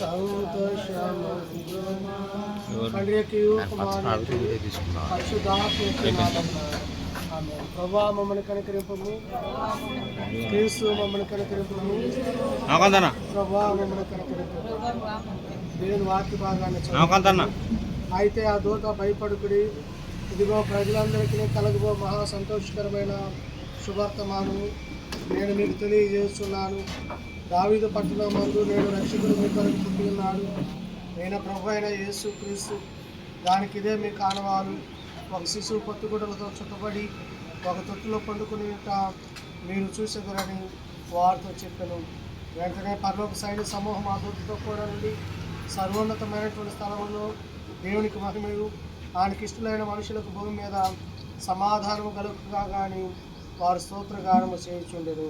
సంతోషము తండ్రికి కుమారునికి పరిశుద్ధాత్మకి ప్రభా మమ్మల్ని కనికరింపము, క్రీస్తు మమ్మల్ని కనికరింపము, ప్రభా మమ్మల్ని కనికరింపము. దేవుని వాక్య భాగాన్ని అయితే ఆ దూత భయపడుకుడి, ఇదిగో ప్రజలందరికీ కలగబో మహా సంతోషకరమైన శుభార్తమానము నేను మీకు తెలియజేస్తున్నాను. దావీదు పట్టణం మందు నేను రక్షకుడు మీ కొరకు పుట్టి ఉన్నాడు. నేను ప్రభు అయిన యేసు క్రీస్తు. దానికి ఇదే మీ కానవాలు. ఒక శిశువు పొత్తుగుడ్డలతో చుట్టబడి ఒక తొట్టులో పండుకుని మీరు చూసేదరని వారితో చెప్పాను. వెంటనే పరలోక సైన్య సమూహం ఆ దూతతో కూడా నుండి సర్వోన్నతమైనటువంటి స్థలంలో దేవునికి మహిమయు ఆయనకి ఇష్టమైన మనుషులకు భూమి మీద సమాధానము కలుగుగా కానీ వారు స్తోత్రగానము చేయుచుండెను.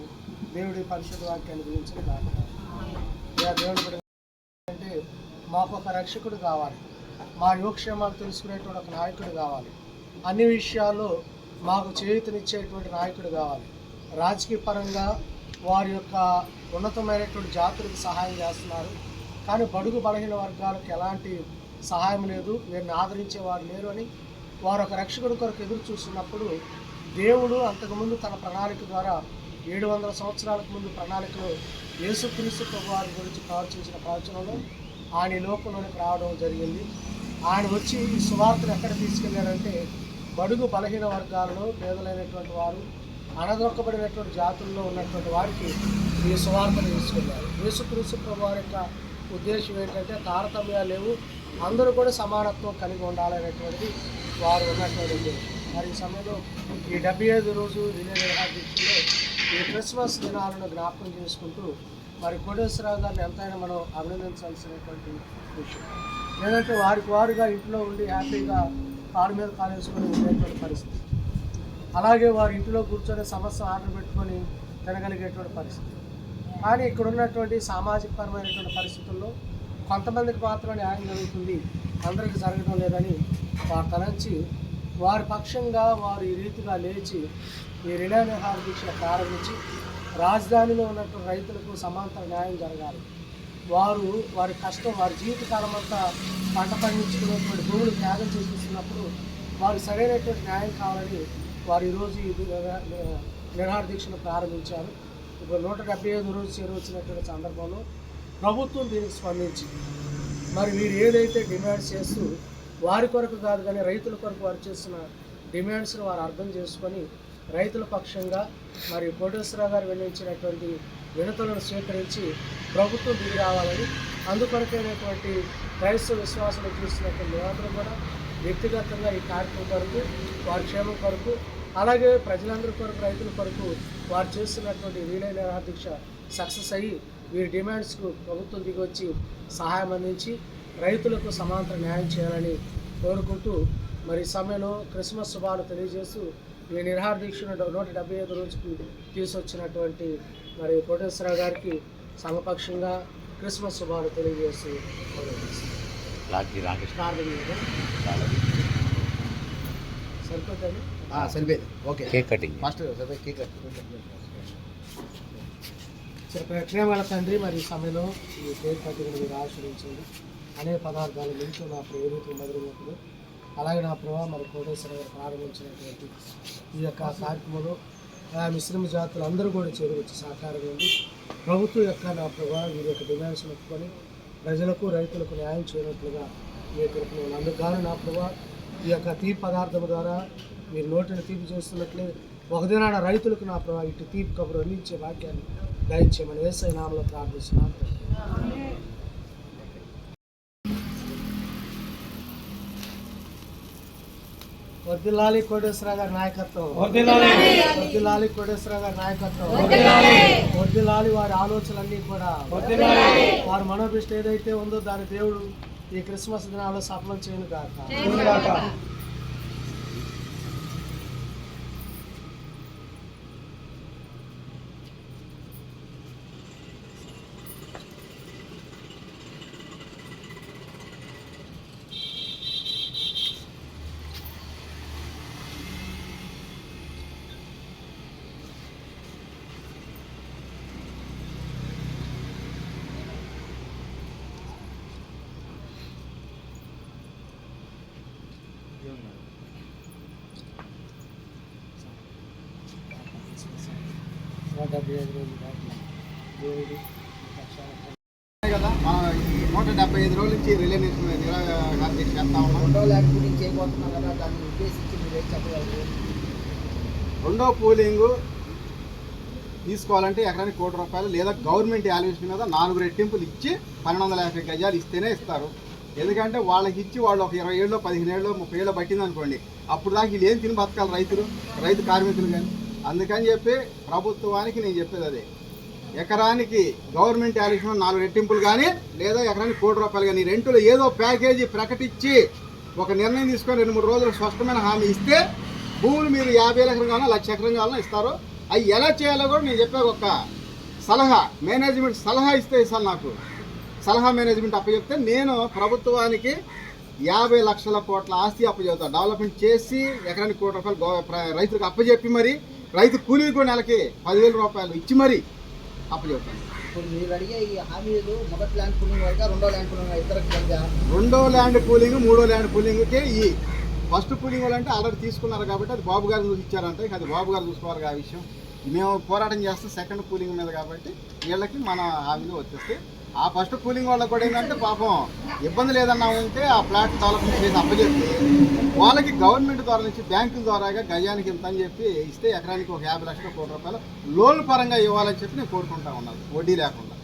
దేవుడి పరిశుద్ధ వాక్యాన్ని గురించిన కాదు. దేవుడు అంటే మాకు ఒక రక్షకుడు కావాలి, మా యోగక్షేమాలు తెలుసుకునేటువంటి ఒక నాయకుడు కావాలి, అన్ని విషయాల్లో మాకు చేయూతనిచ్చేటువంటి నాయకుడు కావాలి. రాజకీయ పరంగా వారి యొక్క ఉన్నతమైనటువంటి జాతులకు సహాయం చేస్తున్నారు, కానీ బడుగు బలహీన వర్గాలకు ఎలాంటి సహాయం లేదు, వీరిని ఆదరించేవారు లేరు అని వారు ఒక రక్షకుడి కొరకు ఎదురు చూస్తున్నప్పుడు దేవుడు అంతకుముందు తన ప్రణాళిక ద్వారా 700 సంవత్సరాలకు ముందు ప్రణాళికలో యేసుక్రీస్తు ప్రభువారి గురించి ప్రవచించిన ప్రవచనంలో ఆయన ఈ లోకంలోనికి రావడం జరిగింది. ఆయన వచ్చి ఈ సువార్తను ఎక్కడ తీసుకెళ్ళాడంటే బడుగు బలహీన వర్గాలలో పేదలైనటువంటి వారు, అణదొక్కబడినటువంటి జాతుల్లో ఉన్నటువంటి వారికి ఈ సువార్తను తీసుకెళ్ళారు. యేసుక్రీస్తు ప్రభువారి యొక్క ఉద్దేశం ఏంటంటే తారతమ్యాలు లేవు, అందరూ కూడా సమానత్వం కలిగి ఉండాలనేటువంటిది వారు ఉన్నటువంటి ఉద్దేశం. మరి ఈ సమయంలో ఈ 75 రోజు రిలే దీక్షలో ఈ క్రిస్మస్ దినాలను జ్ఞాపకం చేసుకుంటూ మరి కోటేశ్వరరావు గారిని ఎంతైనా మనం అభినందించాల్సినటువంటి విషయం. లేదంటే వారికి వారుగా ఇంట్లో ఉండి హ్యాపీగా కారు మీద కాలేసుకొని ఉండేటువంటి పరిస్థితి, అలాగే వారి ఇంట్లో కూర్చొని సమస్య ఆర్డర్ పెట్టుకొని తినగలిగేటువంటి పరిస్థితి. కానీ ఇక్కడ ఉన్నటువంటి సామాజికపరమైనటువంటి పరిస్థితుల్లో కొంతమందికి మాత్రం న్యాయం జరుగుతుంది, అందరికీ జరగడం లేదని వారు తలంచి వారి పక్షంగా వారు ఈ రీతిగా లేచి ఈ రిలే నిరాహార దీక్ష ప్రారంభించి రాజధానిలో ఉన్నటువంటి రైతులకు సమాంతర న్యాయం జరగాలి. వారి కష్టం, వారి జీవితకాలం అంతా పంట పండించుకునేటువంటి భూములు త్యాగం చేసేస్తున్నప్పుడు వారికి సరైనటువంటి న్యాయం కావాలని వారు ఈరోజు ఈ నిరాహార దీక్షను ప్రారంభించారు. ఇప్పుడు 175 రోజు చేరువచ్చినటువంటి సందర్భంలో ప్రభుత్వం దీనికి స్పందించి మరి వీరు ఏదైతే డిమాండ్స్ చేస్తూ వారి కొరకు కాదు కానీ రైతుల కొరకు వారు చేస్తున్న డిమాండ్స్ను వారు అర్థం చేసుకొని రైతుల పక్షంగా మరి కోటేశ్వరరావు గారు వెల్లించినటువంటి వినతులను స్వీకరించి ప్రభుత్వం దిగి రావాలని, అందుకొరకైనటువంటి క్రైస్తవ విశ్వాసాలు చూస్తున్నటువంటి నివాదులు కూడా వ్యక్తిగతంగా ఈ కార్యక్రమం కొరకు, వారి క్షేమం కొరకు, అలాగే ప్రజలందరి కొరకు, రైతుల కొరకు వారు చేస్తున్నటువంటి రిలే నిరాహార దీక్ష సక్సెస్ అయ్యి వీరి డిమాండ్స్కు ప్రభుత్వం దిగి వచ్చి సహాయం అందించి రైతులకు సమాంతర న్యాయం చేయాలని కోరుకుంటూ మరి సమయంలో క్రిస్మస్ శుభాలు తెలియజేస్తూ ఈ నిరాహార దీక్షను 175 రోజుకు తీసుకొచ్చినటువంటి మరి కోటేశ్వరరావు గారికి సమపక్షంగా క్రిస్మస్ శుభాలు తెలియజేస్తూ సరిపోతుంది. సరిపోయింది. Okay, cake cutting first cake ప్రేమల తండ్రి, మరి ఈ సమయంలో ఈ కేక్ కటింగ్ మీరు ఆశ్రయించండి. అనేక పదార్థాలు మించు నా ప్రేమికులు మధురముకులు, అలాగే నా ప్రభావ మరి కోటేశ్వర గారు ప్రారంభించినటువంటి ఈ యొక్క కార్యక్రమంలో మిశ్రమ జాతులు అందరూ కూడా చేరువచ్చి సహకారం ఉంది. ప్రభుత్వం యొక్క నా ప్రభావ వీరి యొక్క డిమాండ్స్ ఒప్పుకొని ప్రజలకు, రైతులకు న్యాయం చేయనట్లుగా మీ యొక్క అందుకు గాను నా ప్రభావ ఈ యొక్క తీపి పదార్థం ద్వారా మీరు నోటిని తీపి చేస్తున్నట్లే ఒకదినాడ రైతులకు నా ప్రభావ ఇటు తీపి కబురు అందించే వాక్యాన్ని దయచేయమని యేసయ్య నామములో ప్రార్థిస్తున్నాను. వర్ధిల్లాలి కోటేశ్వరరావు గారి నాయకత్వం, వర్ధిల్లాలి కోటేశ్వరరావు గారి నాయకత్వం, వర్ధిల్లాలి వారి ఆలోచనలన్నీ కూడా, వారి మనోభిష్ట ఏదైతే ఉందో దాని దేవుడు ఈ క్రిస్మస్ దినాల్లో సఫలం చేయను కాక. 175 రోజులు దాటి దేవుడు కదా మనం ఈ 175 రోజుల నుంచి రిలే నిరాకరణ చేస్తా ఉన్నాం. రెండో ల్యాండ్ పూలింగ్ చేయబోతున్నాం కదా, దాన్ని ఉద్దేశించి మీరు ఏం చెప్పగలరు? రెండో పూలింగ్ తీసుకోవాలంటే ఎకరానికి ₹1,00,00,000 లేదా గవర్నమెంట్ వాల్యుయేషన్ మీద 4 రెట్టింపులు ఇచ్చి 1250 గజాలు ఇస్తేనే ఇస్తారు. ఎందుకంటే వాళ్ళకి ఇచ్చి వాళ్ళు ఒక 20 ఏళ్ళు 15 ఏళ్ళు 30 ఏళ్ళు పట్టింది అనుకోండి, అప్పుడు దాకా వీళ్ళు ఏం తిని బతకాలి రైతు కార్మికులు కానీ. అందుకని చెప్పి ప్రభుత్వానికి నేను చెప్పేది అదే, ఎకరానికి గవర్నమెంట్ వాల్యుయేషన్ 4 రెట్టింపులు కానీ లేదా ఎకరానికి ₹1,00,00,000 కానీ రెంటులో ఏదో ప్యాకేజీ ప్రకటించి ఒక నిర్ణయం తీసుకొని 2-3 రోజులు స్పష్టమైన హామీ ఇస్తే భూములు మీరు 50 ఎకరం కావాలన్నా 1,00,000 ఎకరం కావాలన్నా ఇస్తారు. అవి ఎలా చేయాలో కూడా నేను చెప్పే ఒక సలహా, మేనేజ్మెంట్ సలహా ఇస్తే ఇస్తాను. నాకు సలహా మేనేజ్మెంట్ అప్పచెప్తే నేను ప్రభుత్వానికి 50 లక్షల కోట్ల ఆస్తి అప్పచెప్తాను. డెవలప్మెంట్ చేసి ఎకరానికి ₹1,00,00,000 రైతులకు అప్పచెప్పి మరి రైతు కూలీలు కూడా నెలకి ₹10,000 ఇచ్చి మరి అప్పచెప్తాను. ఇప్పుడు మీరు అడిగే ఈ హామీలు మొదటి ల్యాండ్ పూలింగ్ వరకు, రెండో ల్యాండ్ పూలింగ్ ఇద్దరికి కలిగా? రెండో ల్యాండ్ పూలింగ్ మూడో ల్యాండ్ పూలింగ్కే ఈ ఫస్ట్ పూలింగ్ వాళ్ళంటే ఆల్రెడీ తీసుకున్నారు కాబట్టి అది బాబు గారు చూసి ఇచ్చారంటే అది బాబు గారు చూసుకోవాలి ఆ విషయం. మేము పోరాటం చేస్తాం సెకండ్ పూలింగ్ మీద కాబట్టి వీళ్ళకి మన హామీలు వచ్చేస్తే ఆ ఫస్ట్ పూలింగ్ వాళ్ళకి కూడా ఏంటంటే పాపం ఇబ్బంది లేదన్నా ఉంటే ఆ ప్లాట్ డెవలప్మెంట్ చేసి అప్పచెప్పి వాళ్ళకి గవర్నమెంట్ ద్వారా నుంచి బ్యాంకుల ద్వారాగా గజానికి ఇంత అని చెప్పి ఇస్తే ఎకరానికి ఒక 50 లక్షల ₹1,00,00,000 లోన్ పరంగా ఇవ్వాలని చెప్పి నేను కోరుకుంటా ఉన్నాను, వడ్డీ లేకుండా.